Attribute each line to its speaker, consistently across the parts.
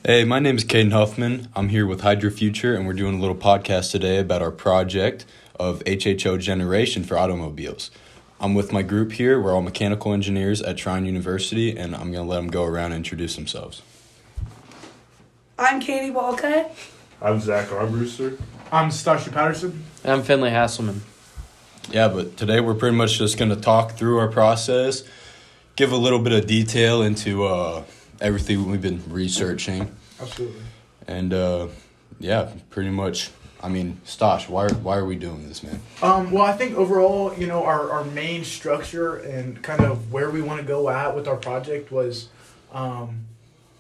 Speaker 1: Hey, my name is Caden Huffman. I'm here with HydroFuture, and we're doing a little podcast today about our project of HHO generation for automobiles. I'm with my group here. We're all mechanical engineers at Trine University, and I'm going to let them go around and introduce themselves.
Speaker 2: I'm Katie Walcott.
Speaker 3: I'm Zach Armbruster.
Speaker 4: I'm Stashi Patterson.
Speaker 5: And I'm Finley Hasselman.
Speaker 1: Yeah, but today we're pretty much just going to talk through our process, give a little bit of detail into everything we've been researching.
Speaker 4: Absolutely.
Speaker 1: And, pretty much, Stosh, why are we doing this, man?
Speaker 4: Well, I think overall, our main structure and kind of where we want to go at with our project was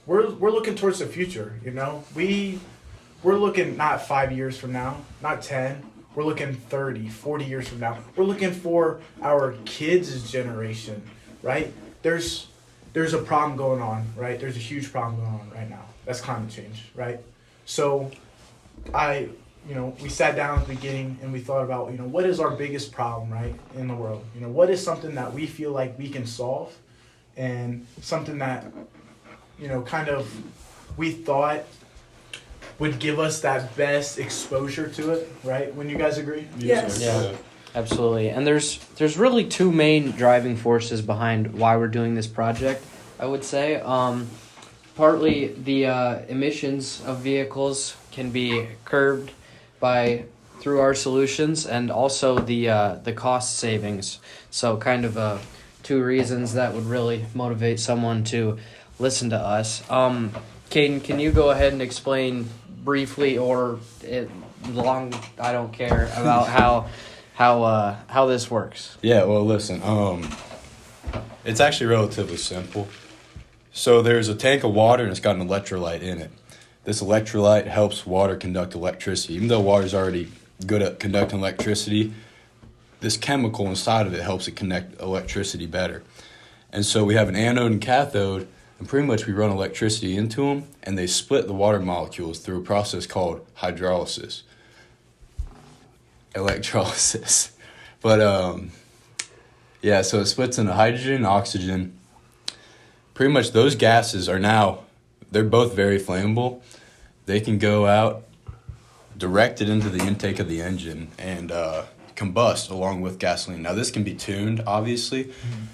Speaker 4: we're looking towards the future, We're looking not 5 years from now, not 10. We're looking 30, 40 years from now. We're looking for our kids' generation, right? There's a problem going on, right? There's a huge problem going on right now. That's climate change, right? So we sat down at the beginning and we thought about, what is our biggest problem, right, in the world? What is something that we feel like we can solve and something that, we thought would give us that best exposure to it, right? Wouldn't you guys agree?
Speaker 2: Yes.
Speaker 5: Yeah, absolutely. And there's really two main driving forces behind why we're doing this project, I would say. Partly the emissions of vehicles can be curbed through our solutions, and also the cost savings. So kind of two reasons that would really motivate someone to listen to us. Caden, can you go ahead and explain briefly or long, I don't care, about how this works?
Speaker 1: Yeah, well, listen, it's actually relatively simple. So there's a tank of water, and it's got an electrolyte in it. This electrolyte helps water conduct electricity. Even though water's already good at conducting electricity, this chemical inside of it helps it connect electricity better. And so we have an anode and cathode, and pretty much we run electricity into them, and they split the water molecules through a process called hydrolysis. Electrolysis. But, so it splits into hydrogen and oxygen. Pretty much those gases they're both very flammable. They can go out, directed into the intake of the engine, and combust along with gasoline. Now, this can be tuned, obviously. Mm-hmm.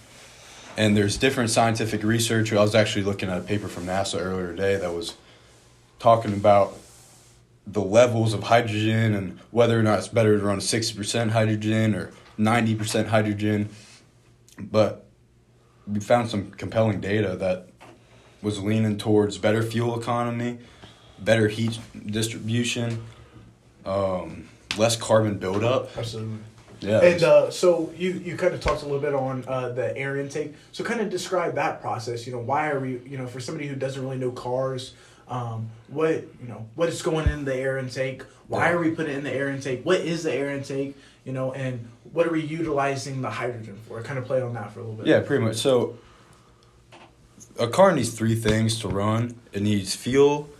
Speaker 1: And there's different scientific research. I was actually looking at a paper from NASA earlier today that was talking about the levels of hydrogen and whether or not it's better to run 60% hydrogen or 90% hydrogen. But we found some compelling data that was leaning towards better fuel economy, better heat distribution, less carbon buildup.
Speaker 4: Absolutely.
Speaker 1: Yeah.
Speaker 4: And so you kind of talked a little bit on the air intake. So kind of describe that process. Why are we, for somebody who doesn't really know cars, what is going in the air intake? Why are we putting it in the air intake? What is the air intake? And what are we utilizing the hydrogen for? Kind of play on that for a little bit.
Speaker 1: Yeah, pretty much. So a car needs three things to run. It needs fuel,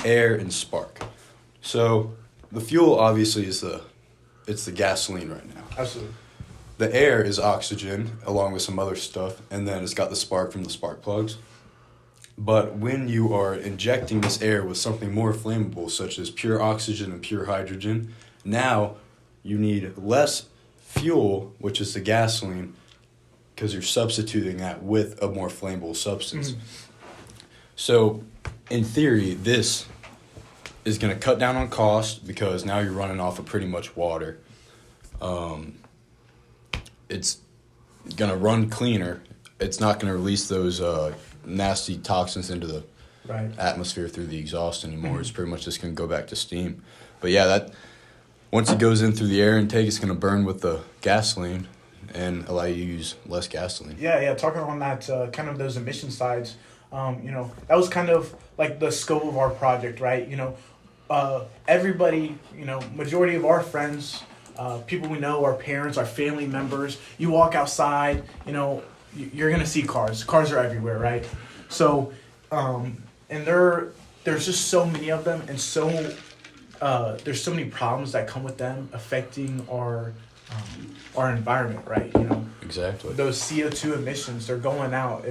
Speaker 1: air, and spark. So the fuel obviously is the gasoline right now.
Speaker 4: Absolutely.
Speaker 1: The air is oxygen along with some other stuff, and then it's got the spark from the spark plugs. But when you are injecting this air with something more flammable, such as pure oxygen and pure hydrogen, now you need less fuel, which is the gasoline, because you're substituting that with a more flammable substance. Mm-hmm. So, in theory, this is going to cut down on cost because now you're running off of pretty much water. It's going to run cleaner. It's not going to release those nasty toxins into the atmosphere through the exhaust anymore. Mm-hmm. It's pretty much just going to go back to steam. But yeah, that once it goes in through the air intake, it's going to burn with the gasoline and allow you to use less gasoline.
Speaker 4: Yeah. Talking on that, kind of those emission sides, that was kind of like the scope of our project, right? Everybody, majority of our friends, people we know, our parents, our family members, you walk outside, you're going to see cars. Cars are everywhere, right? So, and there's just so many of them, and there's so many problems that come with them affecting our environment, right?
Speaker 1: Exactly.
Speaker 4: Those CO2 emissions, they're going out.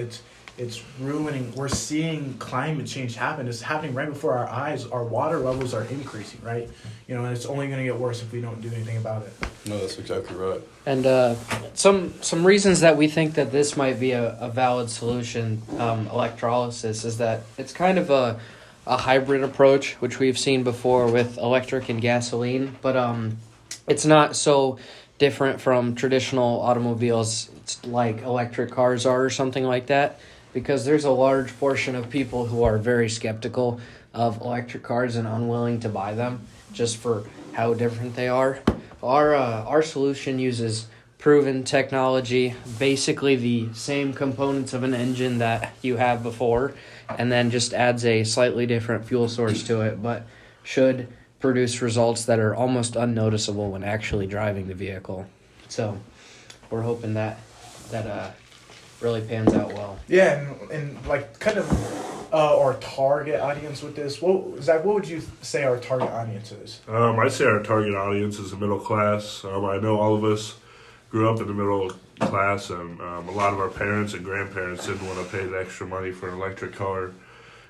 Speaker 4: It's ruining. We're seeing climate change happen. It's happening right before our eyes. Our water levels are increasing, right? You know, and it's only going to get worse if we don't do anything about it.
Speaker 1: No, that's exactly right.
Speaker 5: And some reasons that we think that this might be a valid solution, electrolysis, is that it's kind of a hybrid approach, which we've seen before with electric and gasoline, but it's not so different from traditional automobiles like electric cars are or something like that, because there's a large portion of people who are very skeptical of electric cars and unwilling to buy them just for how different they are. Our solution uses proven technology, basically the same components of an engine that you have before, and then just adds a slightly different fuel source to it, but should produce results that are almost unnoticeable when actually driving the vehicle. So we're hoping that really pans out well.
Speaker 4: Yeah, and like kind of our target audience with this. Zach, what would you say our target audience is?
Speaker 3: I'd say our target audience is the middle class. I know all of us grew up in the middle class, and a lot of our parents and grandparents didn't want to pay the extra money for an electric car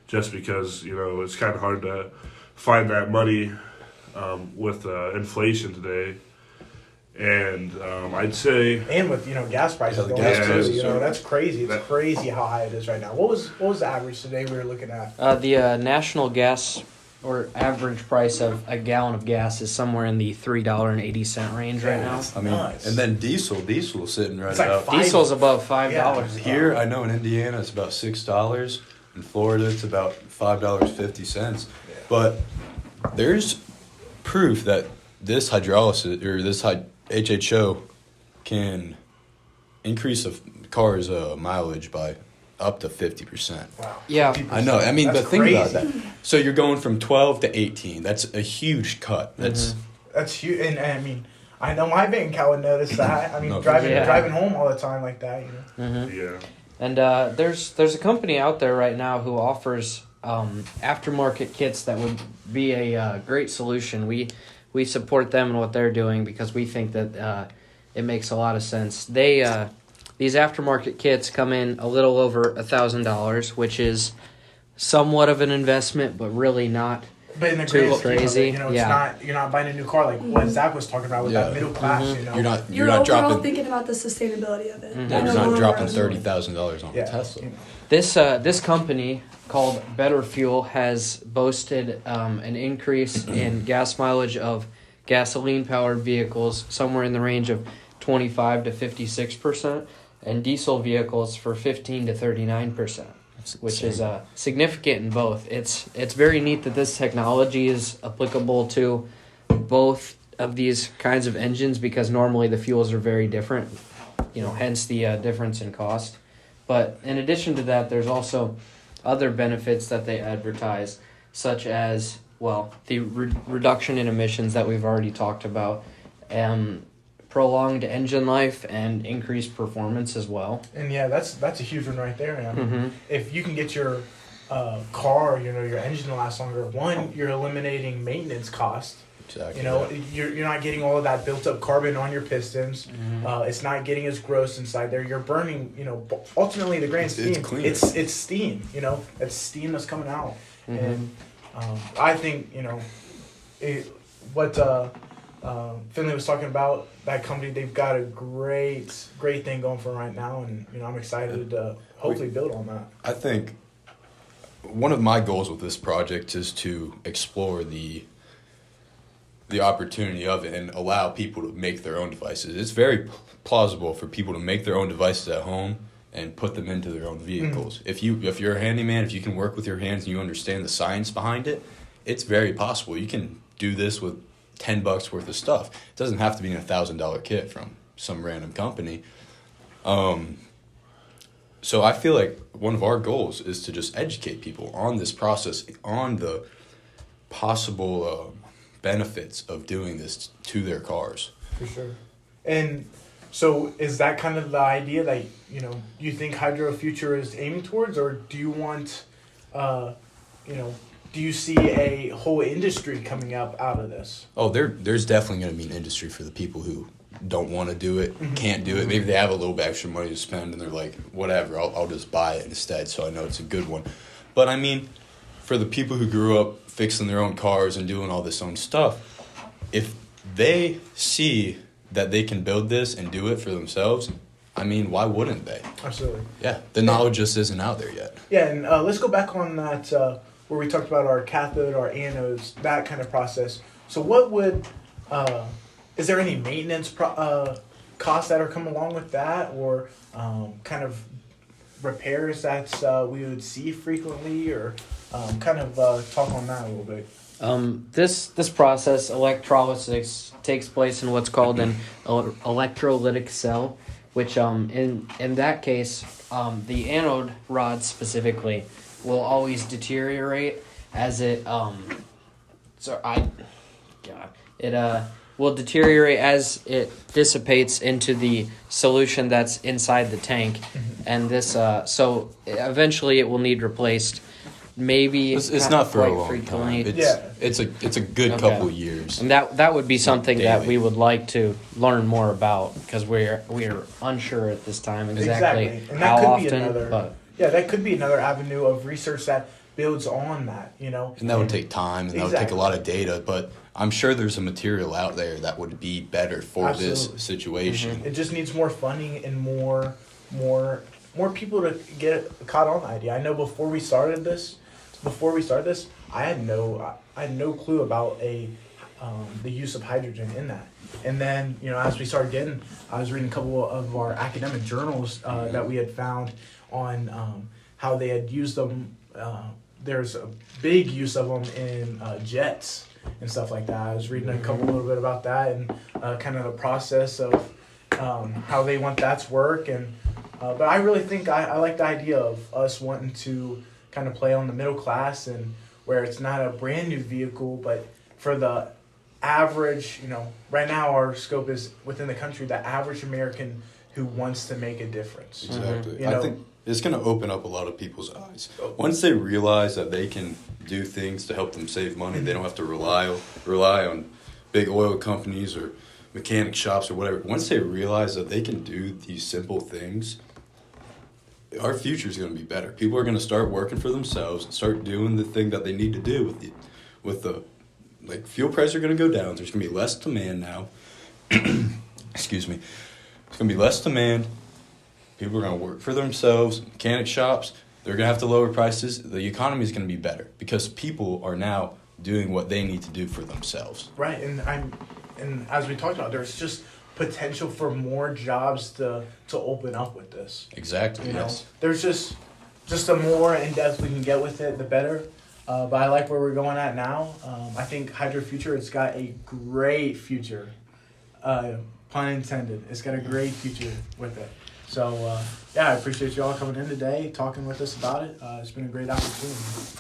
Speaker 3: just because, you know, it's kind of hard to find that money with inflation today. And I'd say,
Speaker 4: And with, you know, gas prices
Speaker 1: Yeah, the
Speaker 4: going
Speaker 1: gas
Speaker 4: up too,
Speaker 3: prices
Speaker 4: you know,
Speaker 3: are-
Speaker 4: that's crazy. It's
Speaker 3: that-
Speaker 4: crazy how high it is right now. What was the average today we were looking at?
Speaker 5: The national gas or average price of a gallon of gas is somewhere in the $3.80 range right now.
Speaker 4: It's
Speaker 1: I mean,
Speaker 4: nuts.
Speaker 1: and then diesel's sitting right
Speaker 4: It's like
Speaker 1: out.
Speaker 4: five-
Speaker 5: Diesel's above $5.
Speaker 1: Here, I know in Indiana it's about $6. In Florida, it's about $5.50. But there's proof that this hydrolysis or this HHO can increase a car's mileage by up to 50%.
Speaker 4: Wow.
Speaker 5: Yeah.
Speaker 1: I know. I mean,
Speaker 4: That's
Speaker 1: but think about
Speaker 4: crazy.
Speaker 1: that. So you're going from 12 to 18. That's a huge cut. That's
Speaker 4: That's huge. And I mean, I know my bank account would notice that. I mean,
Speaker 1: No,
Speaker 5: yeah.
Speaker 4: driving home all the time like that, you know.
Speaker 3: yeah.
Speaker 5: And there's a company out there right now who offers aftermarket kits that would be a great solution. We support them and what they're doing because we think that it makes a lot of sense. These aftermarket kits come in a little over $1,000, which is somewhat of an investment, but really not.
Speaker 4: But in the
Speaker 5: Too
Speaker 4: grand scheme of
Speaker 5: crazy,
Speaker 4: it, you know, it's
Speaker 5: yeah.
Speaker 4: not, you're not buying a new car like what Zach was talking about with
Speaker 1: Yeah.
Speaker 4: that middle class, you know.
Speaker 1: you're not
Speaker 2: You're
Speaker 1: not
Speaker 2: overall
Speaker 1: dropping
Speaker 2: thinking about the sustainability of it.
Speaker 5: Mhm.
Speaker 2: in
Speaker 1: you're
Speaker 2: the
Speaker 1: not
Speaker 2: long
Speaker 1: dropping
Speaker 2: run.
Speaker 1: $30,000 on a Tesla.
Speaker 4: You know.
Speaker 5: This company called Better Fuel has boasted an increase in gas mileage of gasoline-powered vehicles somewhere in the range of 25 to 56%, and diesel vehicles for 15 to 39%, which is significant in both. It's very neat that this technology is applicable to both of these kinds of engines because normally the fuels are very different, you know, hence the difference in cost. But in addition to that, there's also other benefits that they advertise, such as, well, the reduction in emissions that we've already talked about, prolonged engine life, and increased performance as well.
Speaker 4: And yeah, that's a huge one right there, man.
Speaker 5: Mm-hmm.
Speaker 4: If you can get your car, you know, your engine to last longer, one, you're eliminating maintenance costs.
Speaker 1: Exactly.
Speaker 4: You know, you're not getting all of that built up carbon on your pistons.
Speaker 5: Mm-hmm.
Speaker 4: It's not getting as gross inside there. You're burning, you know, ultimately the grand
Speaker 1: It's
Speaker 4: scheme.
Speaker 1: cleaner.
Speaker 4: It's steam, you know, it's steam that's coming out.
Speaker 5: Mm-hmm.
Speaker 4: And I think, you know, what Finley was talking about, that company, they've got a great thing going for them right now. And, you know, I'm excited to hopefully build on that.
Speaker 1: I think one of my goals with this project is to explore the opportunity of it and allow people to make their own devices. It's very plausible for people to make their own devices at home and put them into their own vehicles. If you're a handyman, if you can work with your hands and you understand the science behind it, it's very possible. You can do this with $10 worth of stuff. It doesn't have to be a $1,000 kit from some random company. So I feel like one of our goals is to just educate people on this process, on the possible benefits of doing this to their cars.
Speaker 4: For sure. And so is that kind of the idea that, you know, you think HydroFuture is aiming towards, or do you want, you know, do you see a whole industry coming up out of this?
Speaker 1: Oh, there's definitely going to be an industry for the people who don't want to do it, can't do it. Maybe they have a little bit extra money to spend and they're like, whatever, I'll just buy it instead so I know it's a good one. But I mean, for the people who grew up fixing their own cars and doing all this own stuff, if they see that they can build this and do it for themselves, I mean, why wouldn't they?
Speaker 4: Absolutely.
Speaker 1: Yeah, the knowledge just isn't out there yet.
Speaker 4: Yeah, and let's go back on that where we talked about our cathode, our anodes, that kind of process. So what would, is there any maintenance costs that are coming along with that, or kind of repairs that we would see frequently, or kind of talk on that a little bit?
Speaker 5: This process, electrolysis, takes place in what's called an electrolytic cell, which in that case, the anode rod specifically will always deteriorate as it will deteriorate as it dissipates into the solution that's inside the tank, and this so eventually it will need replaced. Maybe
Speaker 1: It's not for a
Speaker 5: quite
Speaker 1: long
Speaker 5: frequently.
Speaker 1: time. It's a good
Speaker 5: Okay.
Speaker 1: couple years.
Speaker 5: And that would be something that
Speaker 1: Daily.
Speaker 5: we would like to learn more about, because we're unsure at this time exactly
Speaker 4: And
Speaker 5: how
Speaker 4: that could be
Speaker 5: often.
Speaker 4: another.
Speaker 5: But
Speaker 4: Yeah, that could be another avenue of research that builds on that. You know,
Speaker 1: And that would take time and that would take a
Speaker 4: Exactly.
Speaker 1: lot of data, but I'm sure there's a material out there that would be better for
Speaker 4: Absolutely.
Speaker 1: this situation.
Speaker 4: It just needs more funding and more people to get caught on the idea. I know before we started this, I had no clue about the use of hydrogen in that. And then, as we started getting, I was reading a couple of our academic journals that we had found on how they had used them. There's a big use of them in jets and stuff like that. I was reading a little bit about that and kind of the process of how they want that to work. And but I really think I like the idea of us wanting to kind of play on the middle class, and where it's not a brand new vehicle, but for the average, right now our scope is within the country, the average American who wants to make a difference.
Speaker 1: Exactly.
Speaker 4: You
Speaker 1: I
Speaker 4: know-
Speaker 1: think it's going to open up a lot of people's eyes. Once they realize that they can do things to help them save money, they don't have to rely on big oil companies or mechanic shops or whatever. Once they realize that they can do these simple things, our future is going to be better. People are going to start working for themselves, start doing the thing that they need to do with the fuel prices are going to go down. There's going to be less demand now. Excuse me. There's going to be less demand. People are going to work for themselves. Mechanic shops, they're going to have to lower prices. The economy is going to be better because people are now doing what they need to do for themselves.
Speaker 4: Right, and as we talked about, there's just potential for more jobs to open up with this.
Speaker 1: Exactly. Yes.
Speaker 4: There's just the more in depth we can get with it, the better. But I like where we're going at now. I think HydroFuture, it's got a great future. Pun intended. It's got a great future with it. So I appreciate you all coming in today, talking with us about it. It's been a great opportunity.